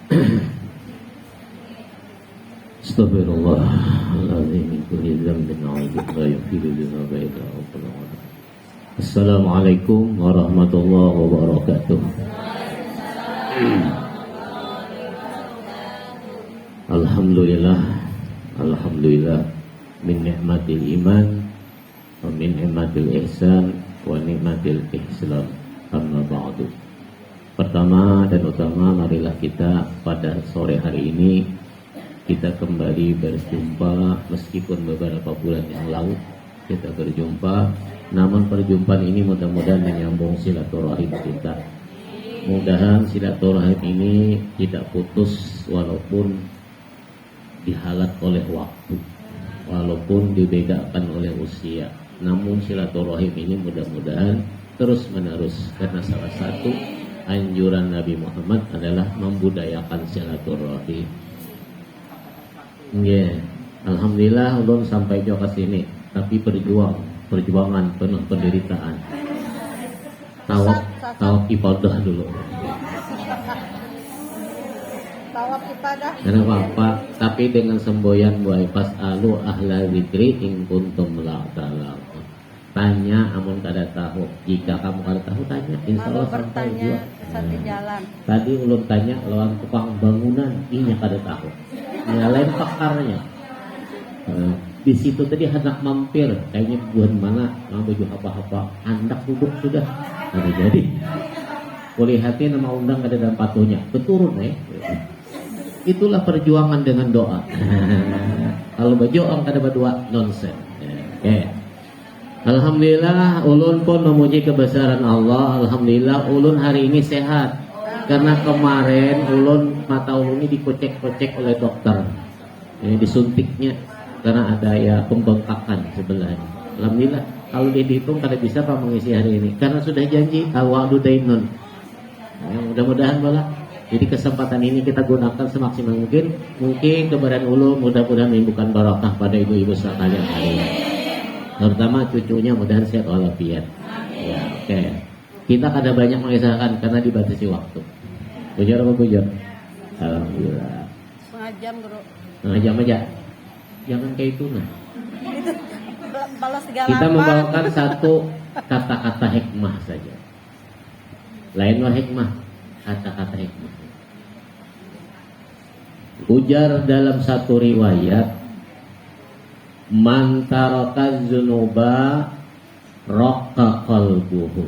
Astaghfirullahaladzim min kulli dzambin wa la yaghfiru dzunuba illa Allah. Assalamualaikum warahmatullahi wabarakatuh. Alhamdulillah, alhamdulillah min ni'matil iman wa min ni'matil ihsan wa ni'matil ihsan. Amma ba'du. Pertama dan utama, marilah kita pada sore hari ini kita kembali berjumpa, meskipun beberapa bulan yang lalu kita berjumpa, namun perjumpaan ini mudah-mudahan menyambung silaturahim kita. Mudah-mudahan silaturahim ini tidak putus walaupun dihalat oleh waktu, walaupun dibedakan oleh usia. Namun silaturahim ini mudah-mudahan terus menerus, karena salah satu anjuran Nabi Muhammad adalah membudayakan silaturahim. Alhamdulillah belum sampai jauh ke sini, tapi perjuangan penuh penderitaan. Tawaf ibadah dulu. Tawaf ibadah. Kenapa apa? Tapi dengan semboyan buai fasalu ahla zikri in kuntum la ta'lamun. Tanya amun kada tahu. Jika kamu kada tahu tanya, insyaallah sampai juga. Satu jalan. Tadi ulun tanya lawan tukang bangunan, inya kada tahu. Ya lain pakarnya. Di situ tadi hendak mampir, kayaknya buat mana baju apa-apa, hendak duduk sudah. Ada jadi. Kulihati nama undang kada dalam patunya, beturun Itulah perjuangan dengan doa. Kalau baju orang kada berdua nonsen. Alhamdulillah ulun pun memuji kebesaran Allah. Alhamdulillah ulun hari ini sehat. Karena kemarin ulun mata ulun ini dikocek-kocek oleh dokter, disuntiknya karena ada ya pembengkakan sebelahnya. Alhamdulillah kalau dia dihitung kada bisa pak mengisi hari ini karena sudah janji al-wa'du dainun. Mudah-mudahan bola. Jadi kesempatan ini kita gunakan semaksimal mungkin. Mungkin keberadaan ulun mudah-mudahan menimbulkan barakah pada ibu-ibu sekalian hari ini. Terutama cucunya mudah-mudahan sehat walafiat. Ya, oke. Kita kada banyak mengisahkan karena dibatasi waktu. Bujur apa bujur? Alhamdulillah. Setengah jam guru. Setengah jam aja. Jangan kayak itu nah. Balas 38. Kita membawakan satu kata-kata hikmah saja. Lain wah hikmah, kata-kata hikmah. Ujar dalam satu riwayat, man taraka dzunuba raqqa qalbuhu.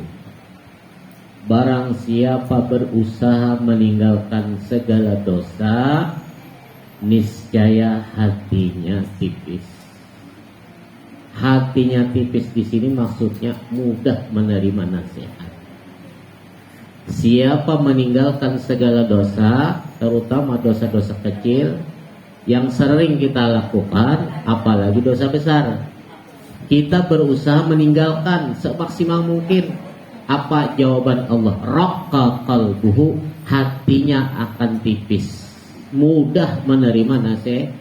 Barang siapa berusaha meninggalkan segala dosa, niscaya hatinya tipis. Hatinya tipis di sini maksudnya mudah menerima nasihat. Siapa meninggalkan segala dosa, terutama dosa-dosa kecil yang sering kita lakukan, apalagi dosa besar, kita berusaha meninggalkan semaksimal mungkin. Apa jawaban Allah? Raqqa qalbuhu, hatinya akan tipis, mudah menerima nasihat.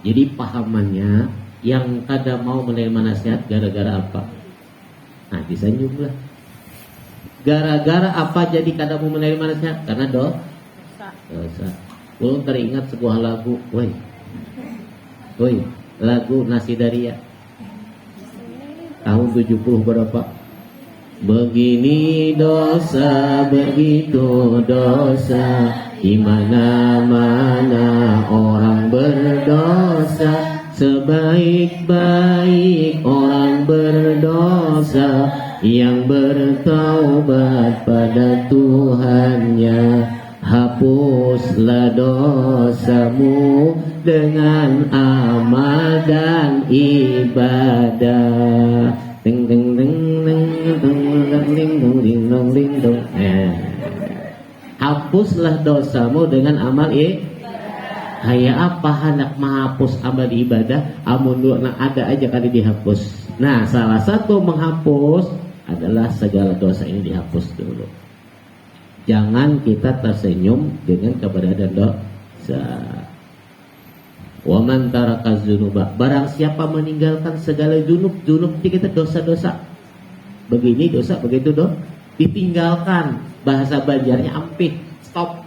Jadi pahamannya yang kada mau menerima nasihat gara-gara apa? Nah, disanjunglah. Gara-gara apa jadi kada mau menerima nasihat? Karena dosa. Belum teringat sebuah lagu, woi, lagu Nasi Daria tahun 70 berapa? Begini dosa, begitu dosa, di mana-mana orang berdosa, sebaik-baik orang berdosa yang bertaubat pada Tuhannya. Hapuslah dosamu dengan amal dan ibadah. Ding ding ding ding ding ding ding ding ding. Hapuslah dosamu dengan amal Haya apa hendak menghapus amal ibadah? Amun nak ada aja kali dihapus. Nah, salah satu menghapus adalah segala dosa ini dihapus dulu. Jangan kita tersenyum dengan keberadaan dosa. Wa man taraka dzunuba, barang siapa meninggalkan segala junub itu kita dosa-dosa. Begini dosa, begitu dosa, ditinggalkan. Bahasa Banjarnya ampih, stop.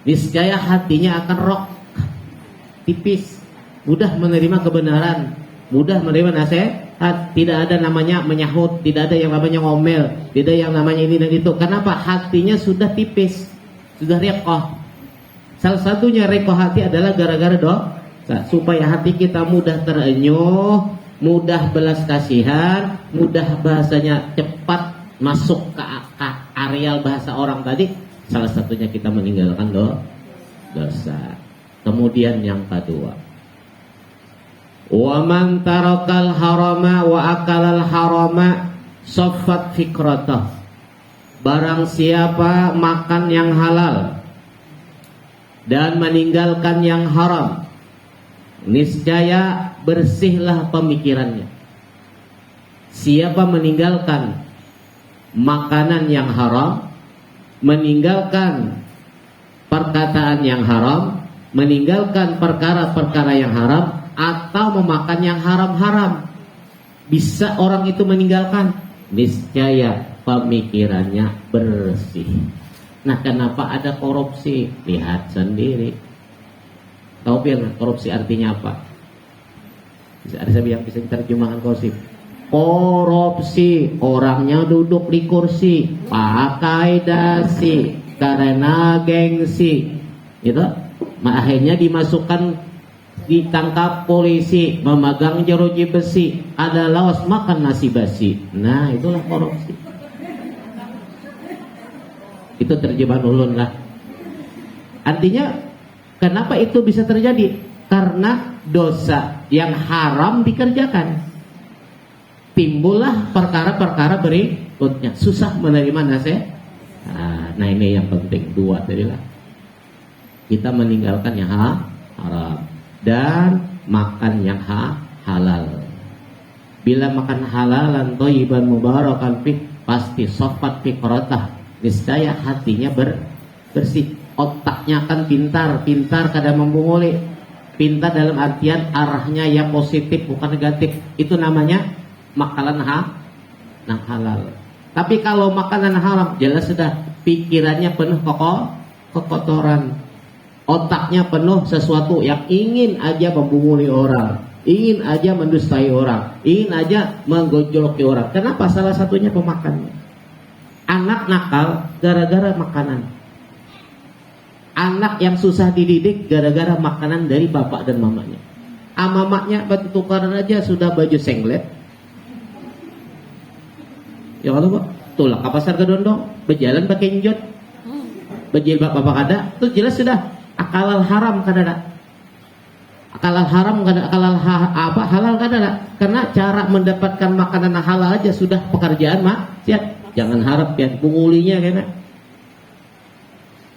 niscaya hatinya akan rok, tipis, mudah menerima kebenaran, mudah menerima nasihat. Tidak ada namanya menyahut, tidak ada yang namanya ngomel, tidak ada yang namanya ini dan itu. Kenapa? Hatinya sudah tipis, sudah riqah. Salah satunya riqah hati adalah gara-gara dosa, supaya hati kita mudah terenyuh, mudah belas kasihan, mudah bahasanya cepat masuk ke areal bahasa orang tadi. Salah satunya kita meninggalkan dosa. Kemudian yang kedua, wa man tarakal harama wa akalal harama saffat fikratah. Barang siapa makan yang halal dan meninggalkan yang haram, niscaya bersihlah pemikirannya. Siapa meninggalkan makanan yang haram, meninggalkan perkataan yang haram, meninggalkan perkara-perkara yang haram, atau memakan yang haram-haram, bisa orang itu meninggalkan, niscaya pemikirannya bersih. Nah, kenapa ada korupsi? Lihat sendiri. Tahu biar korupsi artinya apa? Ada saya yang bisa terjemahkan korupsi. Korupsi, orangnya duduk di kursi, pakai dasi, karena gengsi, gitu. Akhirnya dimasukkan, ditangkap polisi, memegang jeruji besi, ada lawas makan nasi basi. Nah, itulah korupsi. Itu terjemahan ulun lah. Artinya, kenapa itu bisa terjadi? Karena dosa yang haram dikerjakan. Timbullah perkara-perkara berikutnya, susah menerima nasihat. Nah, ini yang penting, dua tadi lah. Kita meninggalkan yang haram dan makan yang halal. Bila makan halalan thayyiban mubarakan fi, pasti safat fikratah, niscaya hatinya bersih. Otaknya akan pintar kadang membunguli. Pintar dalam artian arahnya yang positif bukan negatif. Itu namanya makanan halal. Tapi kalau makanan haram, jelas sudah pikirannya penuh kekotoran. Otaknya penuh sesuatu yang ingin aja membunguli orang, ingin aja mendustai orang, ingin aja menggojoloki orang. Kenapa? Salah satunya pemakannya. Anak nakal gara-gara makanan. Anak yang susah dididik gara-gara makanan dari bapak dan mamanya. Mamanya bertukaran aja sudah baju singlet. Ya kalau Pak, tulak ke pasar ke Dondong, berjalan pakai njot, berjilbab bapak ada, itu jelas sudah akalal haram kadada. Akalal haram kadada, halal kadada. Karena cara mendapatkan makanan halal aja sudah pekerjaan maksiat. Jangan harap ya pungulinya kayaknya.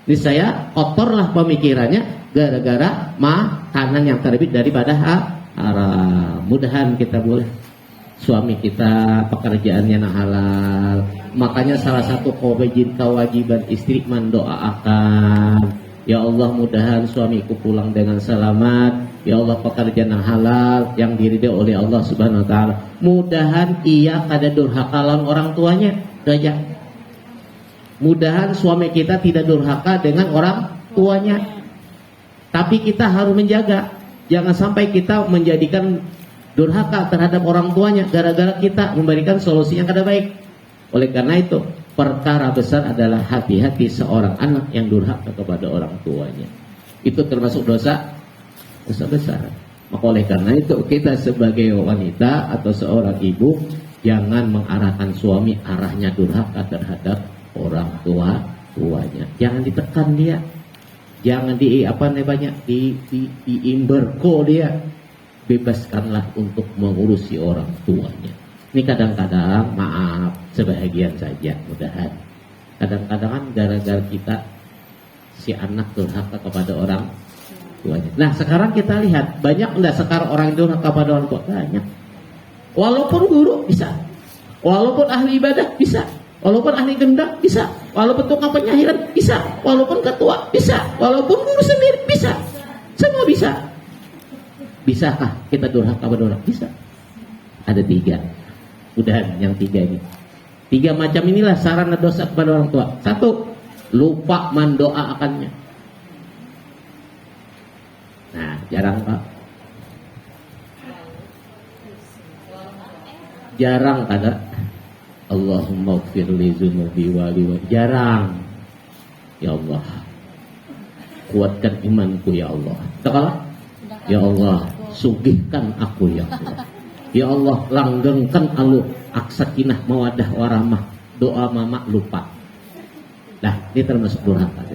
Ini saya kotorlah pemikirannya gara-gara makanan yang terbit daripada haram. Mudahan kita boleh suami kita pekerjaannya halal. Makanya salah satu kewajiban istri mendoakan, ya Allah mudahan suamiku pulang dengan selamat. Ya Allah pekerjaan yang halal yang diridhoi oleh Allah Subhanahu wa taala. Mudahan ia kada durhaka lawan orang tuanya. Saja. Mudahan suami kita tidak durhaka dengan orang tuanya. Tapi kita harus menjaga, jangan sampai kita menjadikan durhaka terhadap orang tuanya gara-gara kita memberikan solusi yang kada baik. Oleh karena itu, perkara besar adalah hati-hati seorang anak yang durhaka kepada orang tuanya. Itu termasuk dosa besar. Maka oleh karena itu, kita sebagai wanita atau seorang ibu jangan mengarahkan suami arahnya durhaka terhadap orang tuanya. Jangan ditekan dia. Jangan diimberko dia. Bebaskanlah untuk mengurusi orang tuanya. Ini kadang-kadang maaf sebahagian saja, mudahan. Kadang-kadang kan gara-gara kita si anak durhaka kepada orang tuanya. Nah sekarang kita lihat banyak enggak sekarang orang durhaka kepada orang tua? Banyak. Walaupun guru bisa, walaupun ahli ibadah bisa, walaupun ahli gendang bisa, walaupun tukang penyahiran bisa, walaupun ketua bisa, walaupun guru sendiri bisa, semua bisa. Bisakah kita durhaka kepada orang? Bisa. Ada 3. Udah yang 3 ini. 3 macam inilah sarana dosa kepada orang tua. 1, lupa mendoakannya. Nah, jarang Pak. Jarang ada Allahumma ighfir li dzunubi wa li, jarang. Ya Allah, kuatkan imanku ya Allah. Takala, ya Allah, sugihkan aku ya Allah. Ya Allah, langgengkan alu aksakinah mawadah waramah. Doa mama lupa. Nah, ini termasuk durhaka.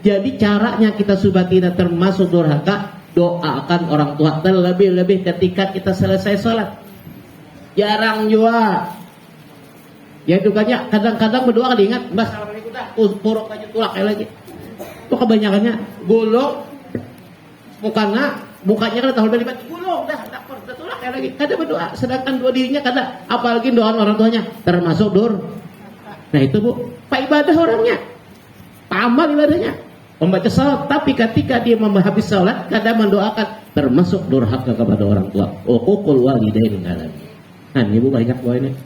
Jadi caranya kita supaya tidak termasuk durhaka, doakan orang tua terlebih-lebih ketika kita selesai sholat. Jarang juga. Ya itu kan kadang-kadang berdoa kan ingat, Mbak assalamualaikum dah, puruk aja tulak lagi. Itu kebanyakannya gulung, mukanya kan tahun berlipat gulung dah tulak lagi. Kadang berdoa, sedangkan dua dirinya kadang apalagi doa orang tuanya termasuk Nah itu Bu, Pak ibadah orangnya, amal ibadahnya, membaca salat, tapi ketika dia habis salat kadang mendoakan termasuk durhaka kepada orang tua. Uququl walidain ngalami. Nah ini Bu banyak Bu ini.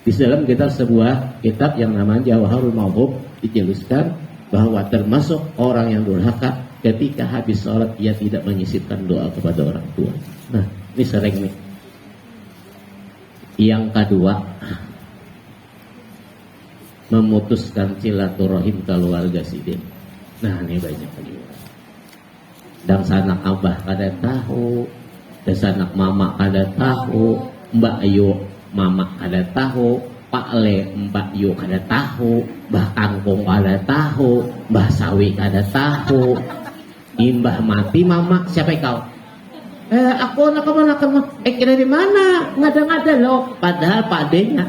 Di dalam sebuah kitab yang namanya Jawharul Mauhub dijelaskan bahwa termasuk orang yang durhaka ketika habis sholat ia tidak menyisipkan doa kepada orang tua. Nah ini sering nih. Yang kedua, memutuskan silaturahim keluarga sidin. Nah ini banyak lagi. Dan sanak abah kada tahu, dan sanak mama kada tahu, Mbak Ayu mama kada tahu, Pak Le Mbak Yu kada tahu, Mbah Kangkung kada tahu, Mbah Sawi kada tahu. Mbah mati mama, siapa kau? Aku anak kamu. Kira di mana? Ngada-ngada loh, padahal Pak D-nya.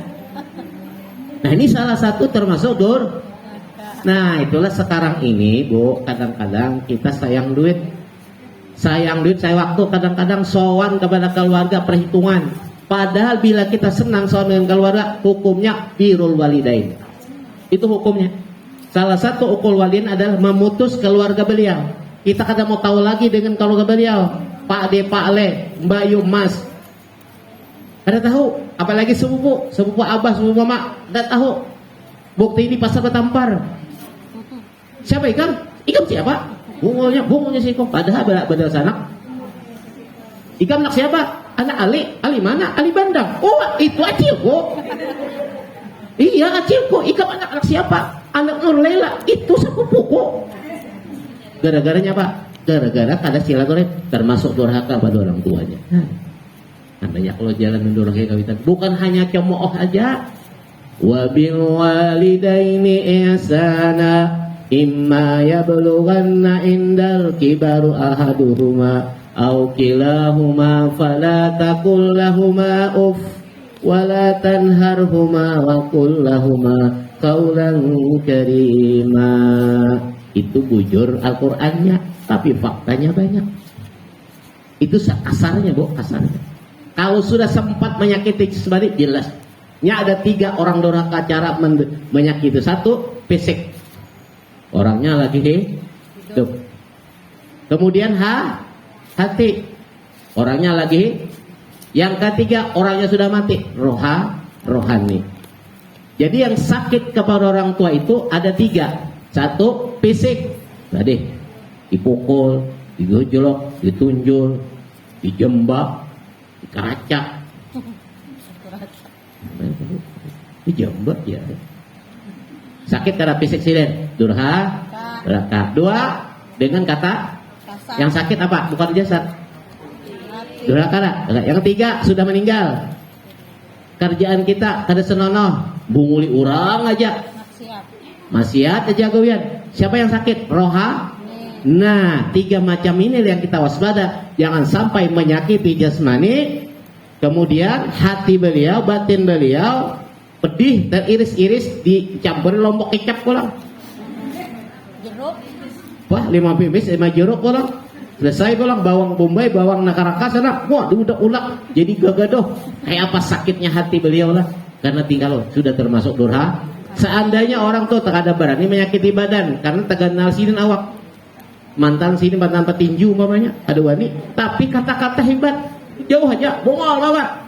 Nah ini salah satu termasuk Nah itulah sekarang ini Bu, kadang-kadang kita sayang duit, saya waktu, kadang-kadang sowan kepada keluarga perhitungan. Padahal bila kita senang sowan dengan keluarga, hukumnya birrul walidain. Itu hukumnya. Salah satu ukul walidain adalah memutus keluarga beliau. Kita kadang mau tahu lagi dengan keluarga beliau, Pak D, Pak Le, Mbak Yu, Mas. Ada tahu? Apalagi sepupu abah, sepupu mama, ada tahu. Bukti ini pasar Betampar. Siapa Ikam? Ikam siapa? Bungulnya si Ikam. Padahal badal sanak. Ikam anak siapa? Anak Ali mana? Ali Bandang. Oh itu Acilko. Iya Acilko. Ikam anak siapa? Anak Nur Lela. Itu sepupuku. Gara-garanya apa? Gara-gara kada silaturahim termasuk durhaka pada orang tuanya. Banyak kalau jalan mendorong kawitan. Bukan hanya cemooh aja. Wabil walidaini ihsana imma yablughanna indal kibaru ahaduhuma aw kilahuma fala taqul lahuma uff wala tanharhuma wa qul lahuma qaulan karima. Itu bujur Al-Qur'annya, tapi faktanya banyak. Itu kasarnya Bu, kasarnya. Kalau sudah sempat menyakiti sebalik jelas. Nya ada 3 orang durhaka cara menyakiti. 1, fisik. Orangnya lagi hidup. Kemudian hati. Orangnya lagi. Yang ketiga, orangnya sudah mati. Rohani. Jadi yang sakit kepada orang tua itu ada 3. 1, fisik. Tadi dipukul, digojlok, ditunjul, dijembak, dikeracak. Dijembak ya. Sakit karena fisik silen, durhaka. 2, dengan kata kasar. Yang sakit apa? Bukan jasad. Durhaka. Yang 3, sudah meninggal. Kerjaan kita kada senonoh, bunguli orang aja. Maksiat aja gawian. Siapa yang sakit? Nah, 3 macam ini yang kita waspada. Jangan sampai menyakiti jasmani, kemudian hati beliau, batin beliau pedih, teriris-iris, dicampuri lombok kecap pulang. Jeruk. Wah, 5 pipis, 5 jeruk pulang. Selesai pulang, bawang bombay, bawang nakaraka sana. Wah, udah ulak. Jadi gagadoh. Kayak apa sakitnya hati beliau lah. Karena tinggal sudah termasuk durhaka. Seandainya orang tuh tak ada berani menyakiti badan, karena teganal sini awak. Mantan sini, mantan petinju umpamanya, ada wani. Tapi kata-kata hebat. Jauh aja, bongol bawa.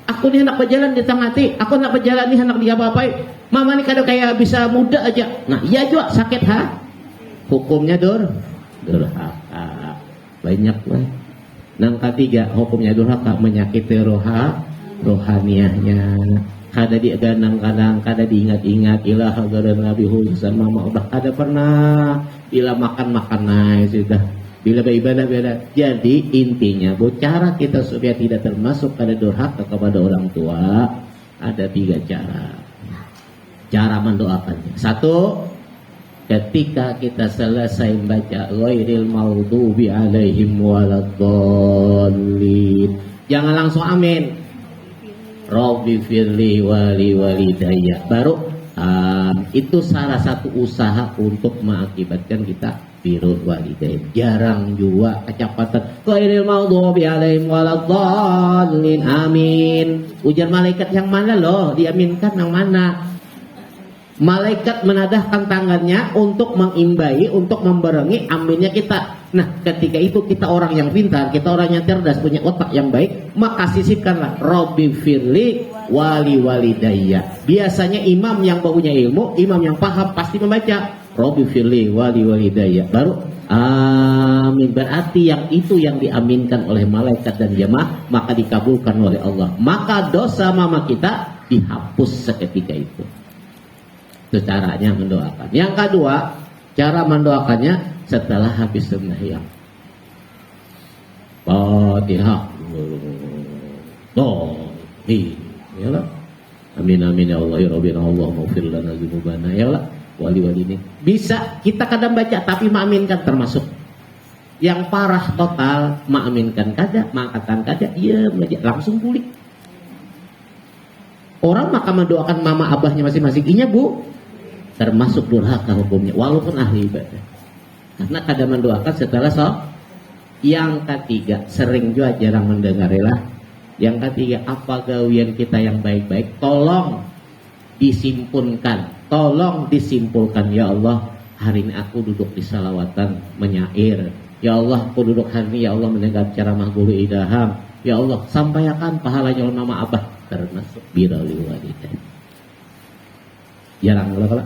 Aku nih anak berjalan di tengah hati, aku anak berjalan nih anak dia apa-apain. Mama nih kadang kayak bisa muda aja. Nah iya juga sakit Hukumnya durhaka. banyak lah. Yang ketiga, hukumnya durhaka menyakiti rohaniahnya. Kada digadang-gadang, kada diingat-ingat ilah hadaran Nabi Husan mama udah kada pernah bila makan naik sudah, bila beribadah beda. Jadi intinya cara kita supaya tidak termasuk kada durhaka kepada orang tua ada 3 cara mendoakannya. 1, ketika kita selesai membaca ghairil maghdubi alaihim waladdallin, jangan langsung amin. Rabbi firli wali walidayya. Baru itu salah satu usaha untuk mengakibatkan kita birrul walidain. Jarang juga kecepatan ghairil maghdubi alaihim waladdallin, amin. Ujar malaikat yang mana loh? Diaminkan yang mana? Malaikat menadahkan tangannya untuk mengimbai, untuk membarengi aminnya kita. Nah, ketika itu kita orang yang pintar, kita orang yang cerdas, punya otak yang baik, maka sisipkanlah Rabbi firli wali walidayya. Biasanya imam yang punya ilmu, imam yang paham pasti membaca Rabbi firli wali walidayya. Baru amin, berarti yang itu yang diaminkan oleh malaikat dan jamaah, maka dikabulkan oleh Allah. Maka dosa mama kita dihapus seketika itu. Itu caranya mendoakan. Yang kedua, cara mendoakannya setelah habis sembahyang. Fatihah. Ya amin amin ya Allah ya Rabbina Allah maghfir lana dzunubana ya Allah wali-wali ini. Bisa kita kadang baca tapi mengaminkan termasuk. Yang parah total mengaminkan kada, mengatakan kada, iya langsung pulih. Orang maka mendoakan mama abahnya masing-masing. Inya bu, termasuk durhaka hukumnya walaupun ahli ibadah, karena kadang mendoakan setelah sholat. Yang ketiga, sering juga jarang mendengarilah. Yang ketiga, apa gawian kita yang baik-baik tolong disimpulkan. Ya Allah, hari ini aku duduk di salawatan menyair. Ya Allah, aku duduk hari ini ya Allah mendengar ceramah guru idaham. Ya Allah, sampaikan pahalanya oleh mama abah, termasuk birrul walidain. Jarang kalau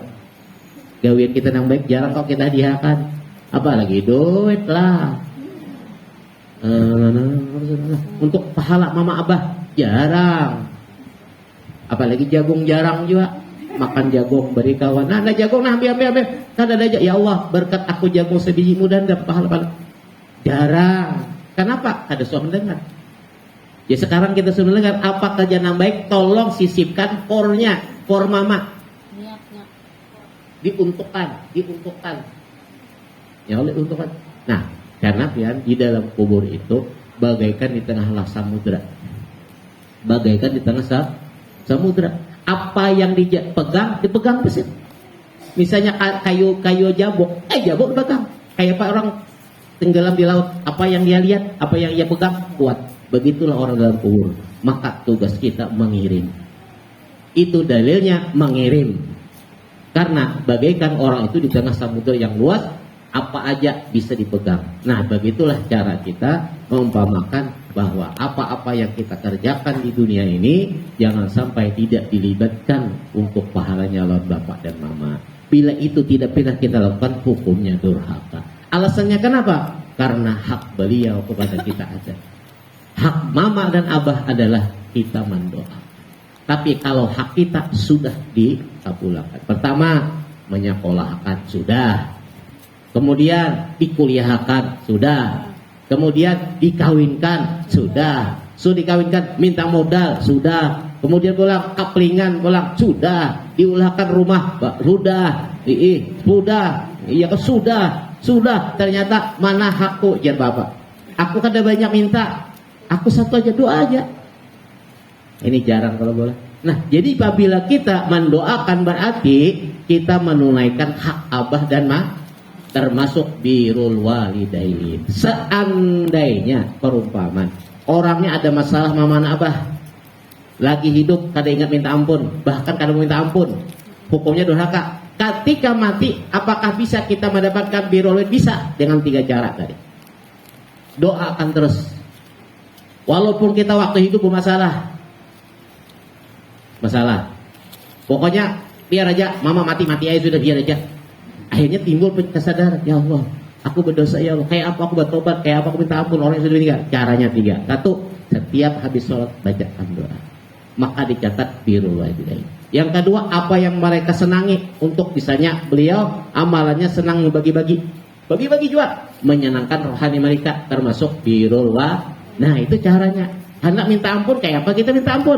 gawian kita yang baik jarang kok kita hadiahkan, apalagi duit lah. Untuk pahala mama abah jarang, apalagi jagung jarang juga. Makan jagung beri kawan, nah ada jagung, nah ambil kan ada aja. Ya Allah, berkat aku jagung sebiji mudah dapat pahala. Jarang. Kenapa? Ada suami mendengar. Ya sekarang kita sudah mendengar apa kerjaan yang baik, tolong sisipkan pornya, por mama. Diuntukkan ya oleh untukkan. Nah, karena pian di dalam kubur itu bagaikan di tengah samudra, samudra. Apa yang dipegang besit. Misalnya kayu jabok dipegang. Kayak apa orang tenggelam di laut, apa yang dia lihat, apa yang dia pegang kuat. Begitulah orang dalam kubur. Maka tugas kita mengirim. Itu dalilnya mengirim. Karena bagaikan orang itu di tengah samudera yang luas, apa aja bisa dipegang. Nah, begitulah cara kita mengumpamakan bahwa apa-apa yang kita kerjakan di dunia ini jangan sampai tidak dilibatkan untuk pahalanya oleh bapak dan mama. Bila itu tidak pernah kita lakukan, hukumnya durhaka. Alasannya kenapa? Karena hak beliau kepada kita ada. Hak mama dan abah adalah kita mendoa. Tapi kalau hak kita sudah dikabulkan. Pertama, menyekolahkan sudah. Kemudian dikuliahkan sudah. Kemudian dikawinkan sudah. Sudah dikawinkan minta modal sudah. Kemudian pulang kaplingan pulang sudah. Diulahkan rumah sudah. Sudah. Ternyata mana hakku ya bapak. Aku kan ada banyak minta. Aku satu aja, doa aja. Ini jarang kalau boleh. Nah, jadi apabila kita mendoakan berarti kita menunaikan hak abah dan ma, termasuk birrul walidain. Seandainya perumpamaan orangnya ada masalah mama dan abah, lagi hidup kada ingat minta ampun, bahkan kada minta ampun, hukumnya durhaka. Ketika mati, apakah bisa kita mendapatkan birrul walidain? Bisa dengan 3 cara tadi. Doakan terus. Walaupun kita waktu hidup bermasalah. Pokoknya biar aja mama mati aja sudah, biar aja. Akhirnya timbul kesadaran, ya Allah, Aku berdosa ya Allah. Kayak apa aku bertobat? Kayak apa aku minta ampun orang yang sudah meninggal? Caranya 3. 1, setiap habis sholat bacakan doa. Maka dicatat birrul walidain. Yang kedua, apa yang mereka senangi untuk misalnya beliau amalannya senang membagi-bagi. Bagi-bagi juga menyenangkan rohani mereka termasuk birrul walidain. Nah, itu caranya. Hendak minta ampun kayak apa kita minta ampun?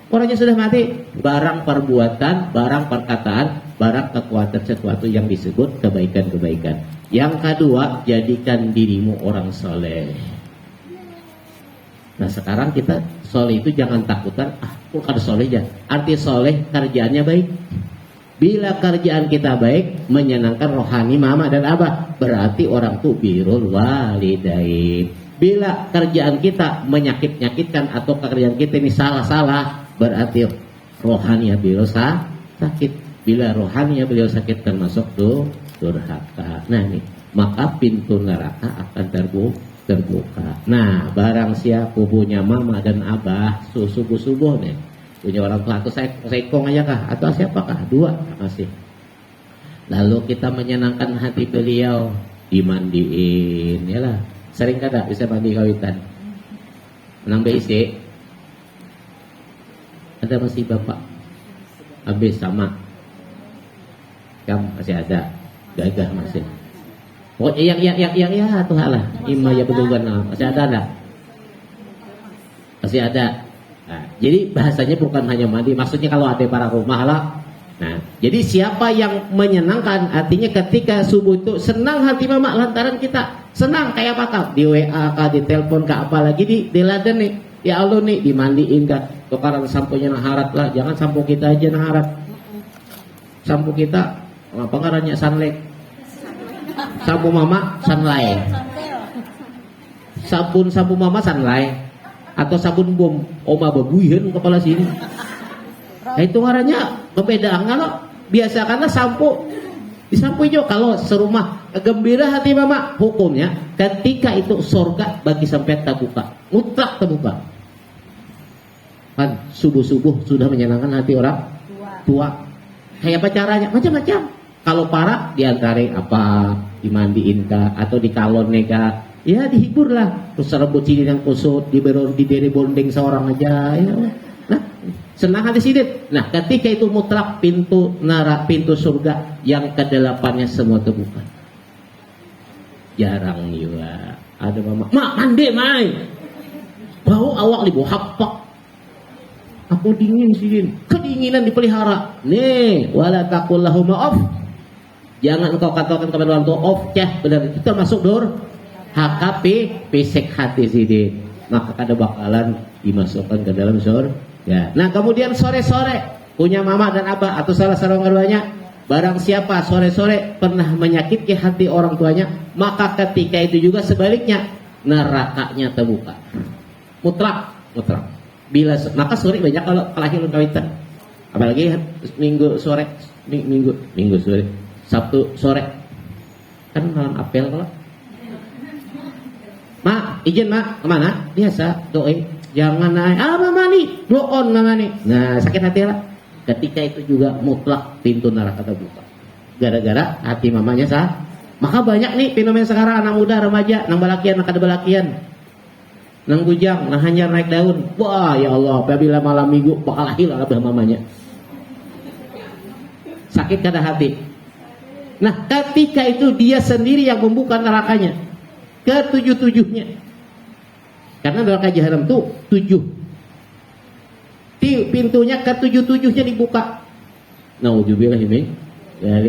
Orangnya sudah mati. Barang perbuatan, barang perkataan, barang kekuatan sesuatu yang disebut kebaikan-kebaikan. Yang kedua, jadikan dirimu orang soleh. Nah sekarang kita soleh itu jangan takutan, bukan soleh aja. Arti soleh kerjaannya baik. Bila kerjaan kita baik, menyenangkan rohani mama dan abah, berarti orang itu birrul walidain. Bila kerjaan kita menyakit-nyakitkan atau kerjaan kita ini salah-salah, berarti rohaninya beliau sakit. Bila rohaninya beliau sakit termasuk durhaka. Nah ini, maka pintu neraka akan terbuka. Nah barang siapa punya mama dan abah subuh-subuh nih, punya orang tua atau sekong aja kah atau siapakah? 2 masih. Lalu kita menyenangkan hati beliau, dimandiin ya lah. Sering kada bisa mandi kawitan menang BIC. Ada masih bapak habis sama kamu masih ada gagah masih. Pokoknya yang ya tuh lah imah ya bedugan masih ada enggak? Masih ada. Nah, jadi bahasanya bukan hanya mandi, maksudnya kalau ada para rumah lah. Nah, jadi siapa yang menyenangkan artinya ketika subuh itu senang hati mama lantaran kita senang kayak apa kah? Di WA kah, di telepon kah, apalagi di laden nih. Ya Allah nih dimandiin kah? Tukaran sampunya naharat lah, jangan sampo kita aja naharat. Sampo kita apa ngarannya sunlight. Sampo mama sunlight. Sabun mama sunlight atau sabun bom oma babuihan kepala sini. Nah, itu ngarannya perbedaan kalau biasa karena sampo disampo hijau kalau serumah gembira hati mama hukumnya ketika itu surga bagi sampai terbuka mutlak terbuka kan subuh-subuh sudah menyenangkan hati orang tua. Kayak apa caranya? Macam-macam. Kalau parah diantarin apa dimandiin kah atau dikalon kah ya dihibur lah terus rebut sini yang kusut diberi bonding seorang aja ya. Nah senang hati sidik. Nah ketika itu mutlak pintu surga yang ke-8-nya semua terbuka. Jarang juga ada mama mandi mai bau awak di bau hapak aku dingin sih kedinginan dipelihara nih wala taqul lahum off jangan engkau katakan kepada orang tua off benar itu termasuk HKP pesek hati sidik maka kada bakalan dimasukkan ke dalam surga. Ya. Nah kemudian sore-sore punya mama dan abah atau salah seorang keduanya, barang siapa sore-sore pernah menyakiti hati orang tuanya, maka ketika itu juga sebaliknya nerakanya terbuka. Mutlak. Bila maka sore banyak kalau kelahiran kawitan, apalagi minggu sore, minggu sore, Sabtu sore, kan malam apel kalau. Mak, izin mak kemana? Biasa doi. Jangan naik, mama nih, blow on mama nih. Nah sakit hati lah. Ketika itu juga mutlak pintu neraka terbuka. Gara-gara hati mamanya sah. Maka banyak nih fenomena sekarang anak muda, remaja, nang balakian, nang kada balakian, nang bujang, nang hanyar naik daun. Wah ya Allah, apabila malam minggu bakal hilang abah mamanya. Sakit kada hati. Nah ketika itu dia sendiri yang membuka nerakanya ke-7-7-nya. Karena neraka jahanam itu 7. Pintunya ke-7-7-nya dibuka. Nauzubillah ini.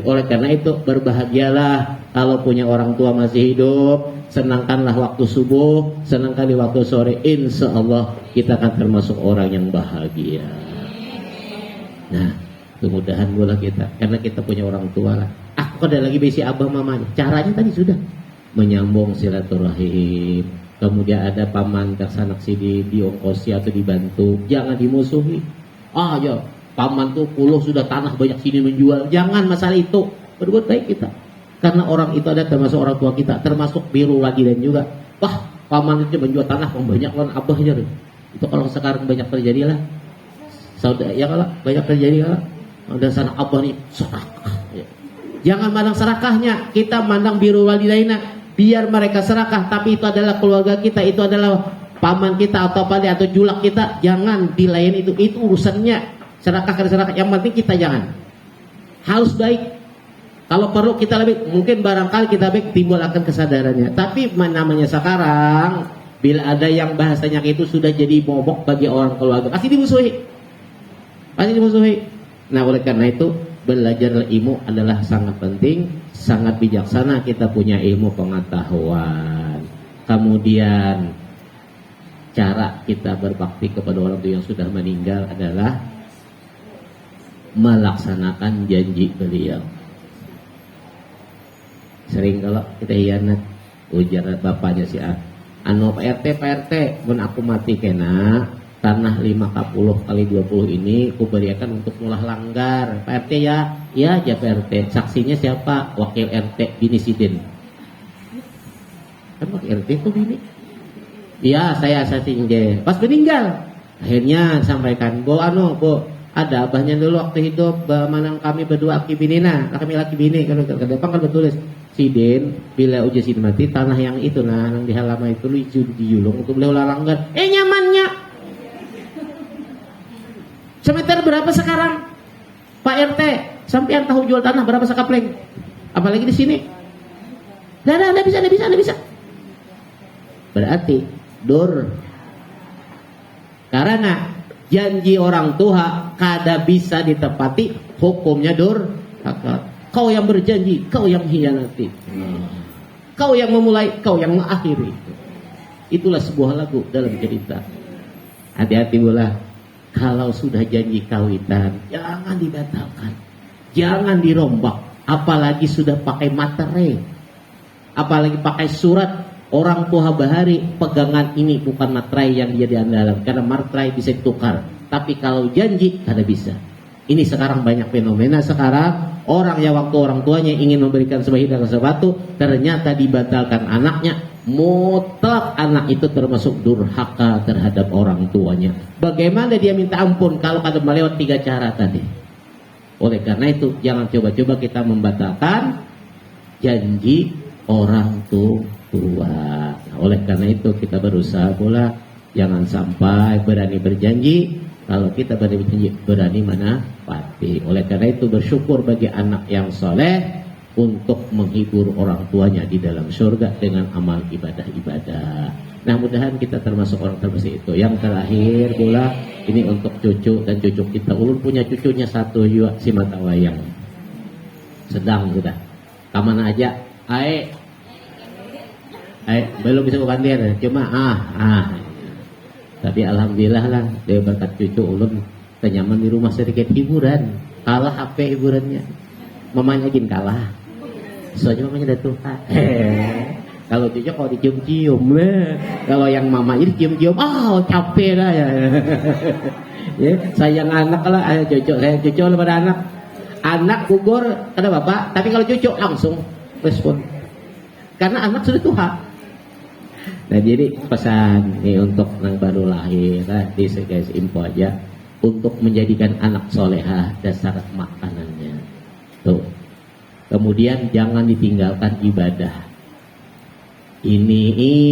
Oleh karena itu berbahagialah kalau punya orang tua masih hidup. Senangkanlah waktu subuh, senangkan di waktu sore. Insya Allah kita akan termasuk orang yang bahagia. Nah, kemudahan bola kita. Karena kita punya orang tua lah. Aku ada lagi besi abah mamanya. Caranya tadi sudah menyambung silaturahim. Kemudian ada paman tersanak sini diongkosi atau dibantu, jangan dimusuhi. Ya paman tuh puluh sudah tanah banyak sini menjual, jangan masalah itu. Berbuat baik kita, karena orang itu ada termasuk orang tua kita, termasuk biru lagi dan juga. Wah paman itu menjual tanah banyak lawan abahnya deh. Itu kalau sekarang banyak terjadi lah. Saudara ya kalau banyak terjadi lah. Ada sanak abah nih serakah. Ya. Jangan mandang serakahnya, kita mandang biru walidaina. biar mereka serakah, tapi itu adalah keluarga kita, itu adalah paman kita atau pade atau julak kita, jangan dilayani itu urusannya. Serakah ke serakah, yang penting kita jangan. Harus baik. Kalau perlu kita lebih, mungkin barangkali kita baik timbul akan kesadarannya. Tapi namanya sekarang, bila ada yang bahasanya itu sudah jadi bobok bagi orang keluarga, pasti dimusuhi. Nah, oleh karena itu belajar ilmu adalah sangat penting, sangat bijaksana kita punya ilmu pengetahuan. Kemudian cara kita berbakti kepada orang tua yang sudah meninggal adalah melaksanakan janji beliau. Sering kalau kita hianat, ujar bapaknya si A, anu Pak RT, mun aku mati kena tanah 50 kali 20 ini kuberiakan untuk mulah langgar. Pak RT ya aja Pak RT. Saksinya siapa? Wakil RT bini Sidin. Kan wakil RT itu bini. Iya, saya saksinya. Pas meninggal, akhirnya sampaikan, Bu, ada abahnya dulu waktu hidup, manang kami berdua aki binina, kami laki bini, kan depan kan betulis. Sidin, bila uji Sidin mati, tanah yang itu yang di halaman itu lucu diulung untuk beliau langgar. Nyamannya. Semeter berapa sekarang? Pak RT, sampean tahu jual tanah berapa sekapleng? Apalagi di sini. Nggak bisa. Berarti dur. Karena janji orang tua kada bisa ditepati, hukumnya dur. Kau yang berjanji, kau yang hianati. Kau yang memulai, kau yang mengakhiri. Itulah sebuah lagu dalam cerita. Hati-hati pula. Kalau sudah janji kawitan, jangan dibatalkan, jangan dirombak. Apalagi sudah pakai materai, apalagi pakai surat. Orang tua bahari, pegangan ini bukan materai yang dia diandalkan, karena materai bisa ditukar. Tapi kalau janji, kada bisa. Ini sekarang banyak fenomena sekarang, orang yang waktu orang tuanya ingin memberikan sebuah hidayah sesuatu, ternyata dibatalkan anaknya. Mutlak anak itu termasuk durhaka terhadap orang tuanya. Bagaimana dia minta ampun kalau kada melewat 3 cara tadi? Oleh karena itu, jangan coba-coba kita membatalkan janji orang tua. Nah, oleh karena itu kita berusaha pula jangan sampai berani berjanji. Kalau kita berani berjanji, berani menepati. Oleh karena itu bersyukur bagi anak yang soleh untuk menghibur orang tuanya di dalam surga dengan amal ibadah-ibadah. Nah, mudahan kita termasuk orang termasuk itu. Yang terakhir pula ini untuk cucu dan cucu kita. Ulun punya cucunya satu juga, si mata wayang. Sedang sudah. Kamana aja? Belum bisa kepandian, cuma tapi alhamdulillah lah, dia berkat cucu ulun kenyaman di rumah sedikit hiburan. Kalah HP hiburannya, mamanya gin kalah. Soalnya mamanya udah tua. Kalau cucu kalau dicium-cium, kalau yang mama ini cium-cium, capek lah ya. Ya, sayang anak lah, cucu saya cucu pada anak. Anak gugur ada bapak, tapi kalau cucu langsung respon. Karena anak sudah tua. Nah, jadi pesan nih untuk yang baru lahir, di guys info aja untuk menjadikan anak solehah dasar makanannya. Tuh. Kemudian jangan ditinggalkan ibadah. Ini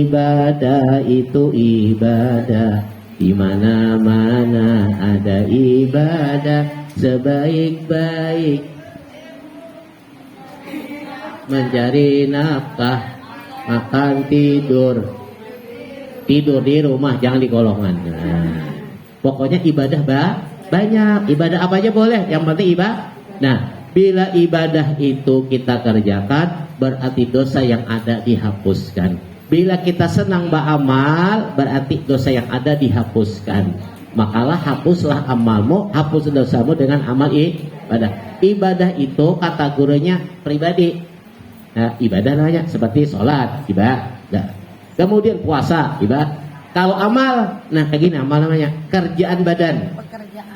ibadah, itu ibadah. Di mana-mana ada ibadah, sebaik-baik mencari nafkah, makan, tidur di rumah, jangan di golongan. Nah, pokoknya ibadah banyak. Ibadah apa aja boleh, yang penting ibadah. Nah, bila ibadah itu kita kerjakan, berarti dosa yang ada dihapuskan. Bila kita senang beramal, berarti dosa yang ada dihapuskan. Makalah hapuslah amalmu, hapus dosamu dengan amal ibadah. Ibadah itu kategorinya pribadi. Nah, ibadah namanya seperti sholat, ibadah. Kemudian puasa, ibadah. Kalau amal, nah kayak gini amal namanya kerjaan badan,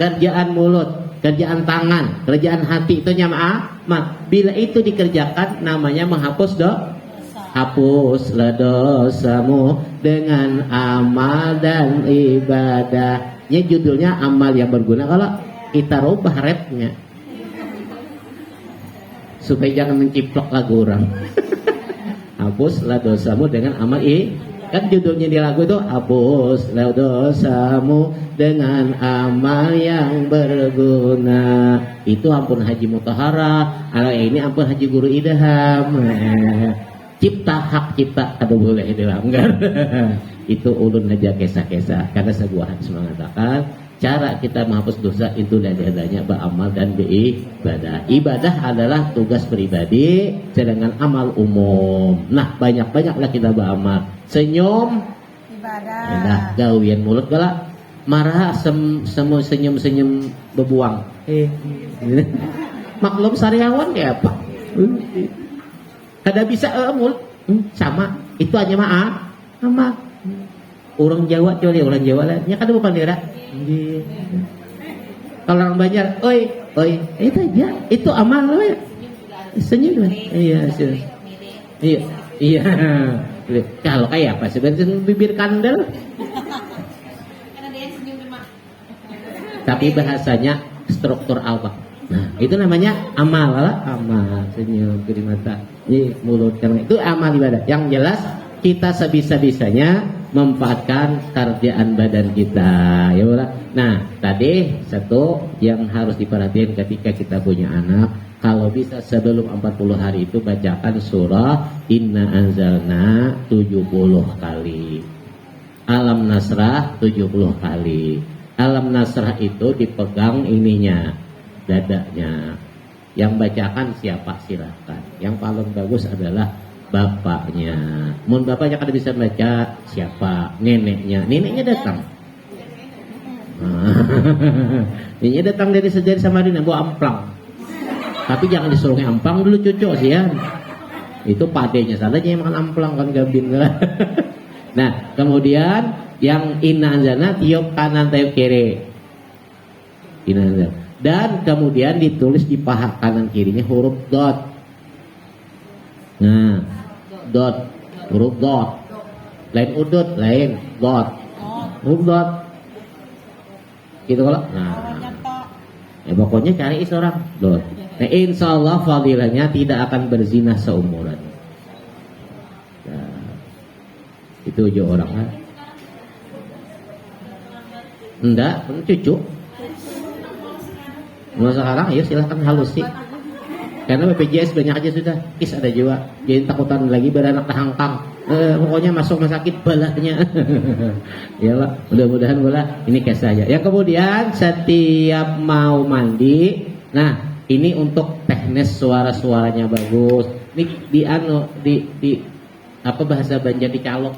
kerjaan mulut, kerjaan tangan, kerjaan hati, itu nyama. Bila itu dikerjakan, namanya menghapus hapuslah dosamu dengan amal dan ibadahnya. Judulnya amal yang berguna. Kalau kita rubah rapnya supaya jangan menciplok lagu orang. hapuslah dosamu dengan amal kan judulnya di lagu itu hapuslah dosamu dengan amal yang berguna. Itu ampun Haji Mutahara, kalau ini ampun Haji Guru Idham. Cipta hak cipta kada boleh dilanggar. Itu ulun aja kisah-kisah karena sebuah hadis mengatakan cara kita menghapus dosa itu dari adanya beramal dan beribadah. Ibadah adalah tugas pribadi, sedangkan amal umum. Nah, banyak-banyaklah kita beramal. Senyum Ibadah. nah, gawian mulut galak. Marah semua senyum-senyum bebuang. Maklum sariawan kayak apa? Kada bisa mulut sama. Itu aja maaf. Sama. Orang Jawa coba orang Jawa lah. Nya kada bukan daerah. Kalau orang Banjar, oi, itu aja, itu amal loh ya. Senyum lah. Iya. Kalau kayak apa sebenarnya bibir kandel. Tapi bahasanya struktur awak. Nah, itu namanya amal lah, amal senyum kiri mata, mulut karena itu amal ibadah. Yang jelas kita sebisa-bisanya memanfaatkan kerjaan badan kita, ya Allah. Nah, tadi satu yang harus diperhatikan ketika kita punya anak, kalau bisa sebelum 40 hari itu bacakan surah Inna Anzalna 70 kali. Alam Nasrah 70 kali. Alam Nasrah itu dipegang ininya, dadanya. Yang bacakan siapa silahkan. Yang paling bagus adalah bapaknya. Mun bapaknya kada bisa baca, siapa? Neneknya. Neneknya datang. Neneknya datang dari Samarinda bawa amplang. Tapi jangan disuruh amplang dulu cucu sih ya. Itu padenya saja yang makan amplang kan gabin. Nah, kemudian yang Inna Anzalna tiup kanan tiup kiri. Inna Anzalna. Dan kemudian ditulis di paha kanan kirinya huruf dot. Nah, dot, huruf dot, lain udut, lain dot, huruf dot, gitu kalau, nah, pokoknya cari seorang dot. Nah, insya Allah fadilahnya tidak akan berzina seumuran. Nah, itu aja orang kan? Enggak, cucu. Mulai sekarang, ayo silahkan halusi. Karena BPJS banyak aja sudah, ada juga. Jadi takutan lagi beranak tahangkang. Pokoknya masuk rumah sakit balanya. Ya lah, mudah-mudahan bola ini kisah aja. Yang kemudian setiap mau mandi, nah ini untuk teknis suaranya bagus. Ini di apa bahasa Banjar dicalok.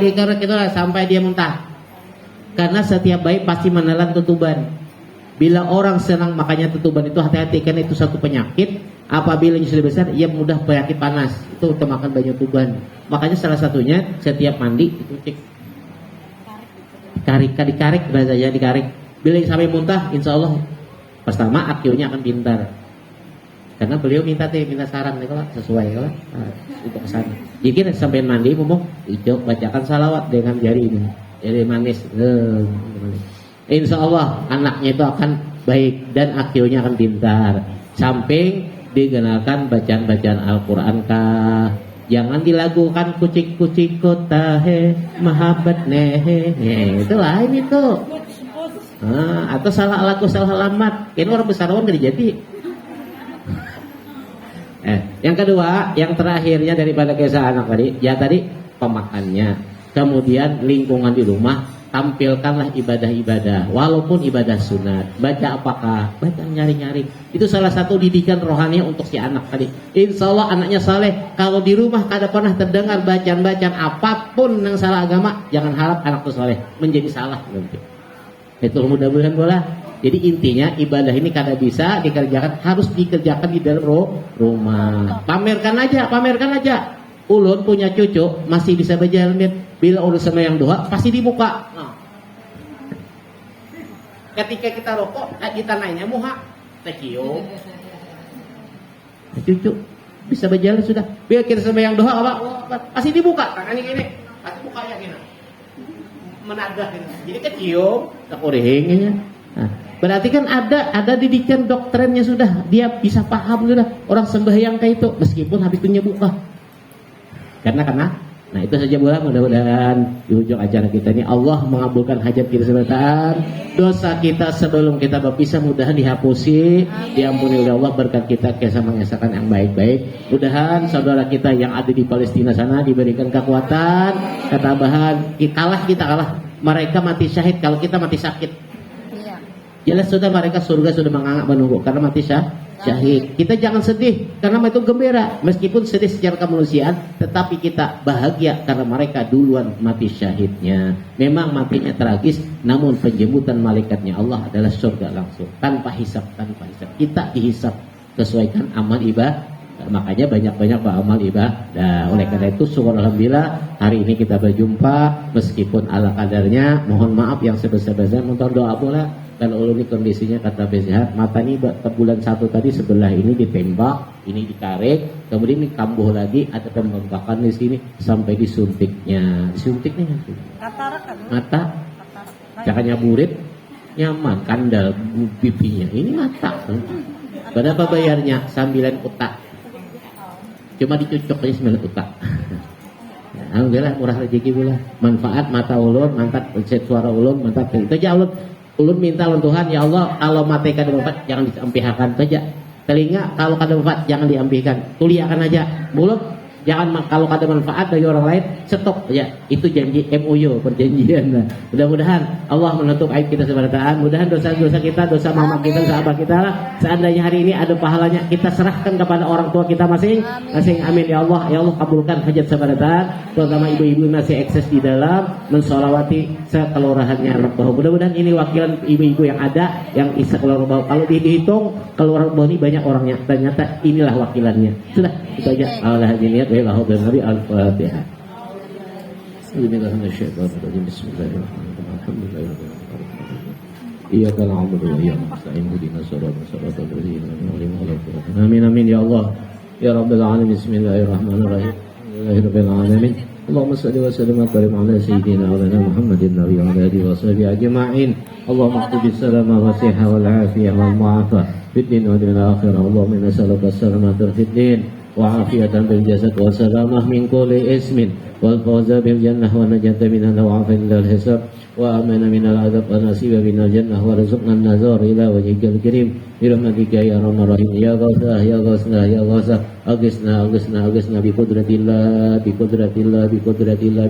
Dikerek itu lah sampai dia muntah. Karena setiap bayi pasti menelan tutuban. Bila orang senang makanya tutuban itu hati-hati karena itu satu penyakit. Apabila sudah besar ia mudah penyakit panas. Itu termakan banyak tuban. Makanya salah satunya setiap mandi itu cek dikarik bahasanya dikarik. Bila sampai muntah insya Allah pertama akhirnya akan pintar. Karena beliau minta saran nih kalau sesuai kalau untuk kesana. Jadi sampai mandi ngomong hijau bacakan salawat dengan jari ini. Jari manis. Insya Allah anaknya itu akan baik dan akhirnya akan pintar. Samping dikenalkan bacaan-bacaan Al-Quran kah. Jangan dilakukan kucing-kucing kotahe mahabat nehe. Itu lain itu. Atau salah lagu salah alamat. Ini orang besar orang gak jadi. Yang kedua, yang terakhirnya daripada kisah anak tadi, ya tadi pemakannya. Kemudian lingkungan di rumah. Tampilkanlah ibadah-ibadah walaupun ibadah sunat. Baca apakah? Baca nyari-nyari. Itu salah satu didikan rohani untuk si anak tadi. Insya Allah anaknya saleh. Kalau di rumah kada pernah terdengar bacaan-bacaan apapun yang salah agama, jangan harap anak itu saleh. Menjadi salah nanti. Itu mudah-mudahan bola. Jadi intinya ibadah ini kada bisa dikerjakan, harus dikerjakan di dalam rumah. Pamerkan aja. Ulun punya cucu masih bisa berjalan. Bila urusan yang doa pasti dibuka. Nah. Ketika kita rokok, kita nanya muha, cium. Cucu bisa berjalan sudah. Bila kita sembahyang doa apa? Pasti dibuka. Tangannya gini, pasti bukanya gini. Menadah gini. Jadi kecium, tak kurihingnya. Nah, Berarti kan ada didikan doktrinnya sudah, dia bisa paham sudah orang sembahyang kayak itu meskipun habis itu nyebut lah. Karena nah itu saja mudah-mudahan di ujung acara kita ini Allah mengabulkan hajat kita sebentar, dosa kita sebelum kita berpisah mudahan dihapusi, diampuni oleh Allah, berkat kita kisah mengesahkan yang baik-baik. Mudahan saudara kita yang ada di Palestina sana diberikan kekuatan, ketabahan. Kita kalah, mereka mati syahid kalau kita mati sakit. Iya. Jelas sudah mereka surga sudah menunggu karena mati syahid. Kita jangan sedih karena itu gembira, meskipun sedih secara kemanusiaan, tetapi kita bahagia karena mereka duluan mati syahidnya. Memang matinya tragis, namun penjemputan malaikatnya Allah adalah surga langsung tanpa hisab. Kita dihisab sesuaikan amal ibadah. Makanya banyak-banyak beramal ibadah. Oleh karena itu syukur alhamdulillah hari ini kita berjumpa meskipun ala kadarnya. Mohon maaf yang sebesar-besarnya, mohon doa pula. Kalau ulun ini kondisinya kata sehat, mata ini bulan 1 tadi sebelah ini ditembak, ini ditarik, kemudian ini kambuh lagi, ada pembengkakan di sini sampai disuntiknya. Disuntiknya nanti. Katarak kan? Mata, Katarak. jangan nyaburit, nyaman, kandal pipinya. Ini mata. Berapa bayarnya? 9 utak. Cuma dicucuk aja 9 utak. Alhamdulillah murah rezeki pula. Manfaat mata ulun, mantap suara ulun, mantap itu aja ulun minta lawan Tuhan, ya Allah, kalau mata kada manfaat jangan diampihkan saja. Telinga kalau kada manfaat jangan diampihkan. Kuliahkan aja. Mulut jangan kalau kada manfaat dari orang lain stop ya. Itu janji MOU, perjanjian. Nah, mudah-mudahan Allah menutup aib kita sebentar. Mudahan dosa-dosa kita, dosa mama kita, sahabat kita, seandainya hari ini ada pahalanya, kita serahkan kepada orang tua kita masing-masing. Amin ya Allah. Ya Allah kabulkan hajat sebentar, terutama ibu-ibu masih eksis di dalam mensolawati sekelurahannya Rabbah. Mudah-mudahan ini wakilan ibu-ibu yang ada yang isa keluar Rabbah. Kalau dihitung keluar Rabbah ini banyak orangnya, ternyata inilah wakilannya. Sudah itu aja. Alhamdulillah. Nabi Al-Fatihah. Bismillahirrahmanirrahim. Iyyaka na'budu wa iyyaka nasta'in. Ihdinas siratal mustaqim. Amin amin ya Allah. Ya Rabbal alamin. Bismillahirrahmanirrahim. Alhamdulillahirabbil alamin. Allahumma shalli wa sallim wa barik ala sayyidina wa lana Muhammadin nabi wa ala alihi wa sahbihi ajma'in. Allahumma qul bisalama wa siha wal afiyah wal mu'afa fid din wa dunya akhirah. Allahumma inna nas'aluka as-salamata fid din وعافية بالجسد وسلامة من كل اسم والفوز بالجنة ونجاة من الوعف عند الحساب وأمن من العذاب ونصيب من الجنة ورزقنا النظر إلى وجهك الكريم برحمتك يا أرحم الراحمين يا غوث يا غوثنا يا غوث أغثنا بقدرة الله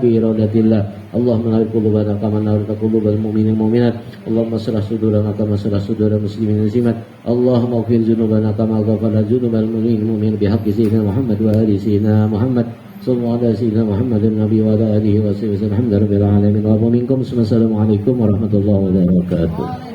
بإرادة الله اللهم نور قلوبنا كما نورت قلوب المؤمنين والمؤمنات اللهم اشرح صدورنا كما شرح صدور المسلمين والمسلمات اللهم اغفر ذنوبنا كما غفر ذنوب المؤمنين والمؤمنات بحق سيدنا محمد وآل سيدنا محمد صلى الله على سيدنا محمد النبي وعلى آله وصحبه وسلم الحمد لله رب العالمين ومنكم السلام عليكم ورحمة الله وبركاته.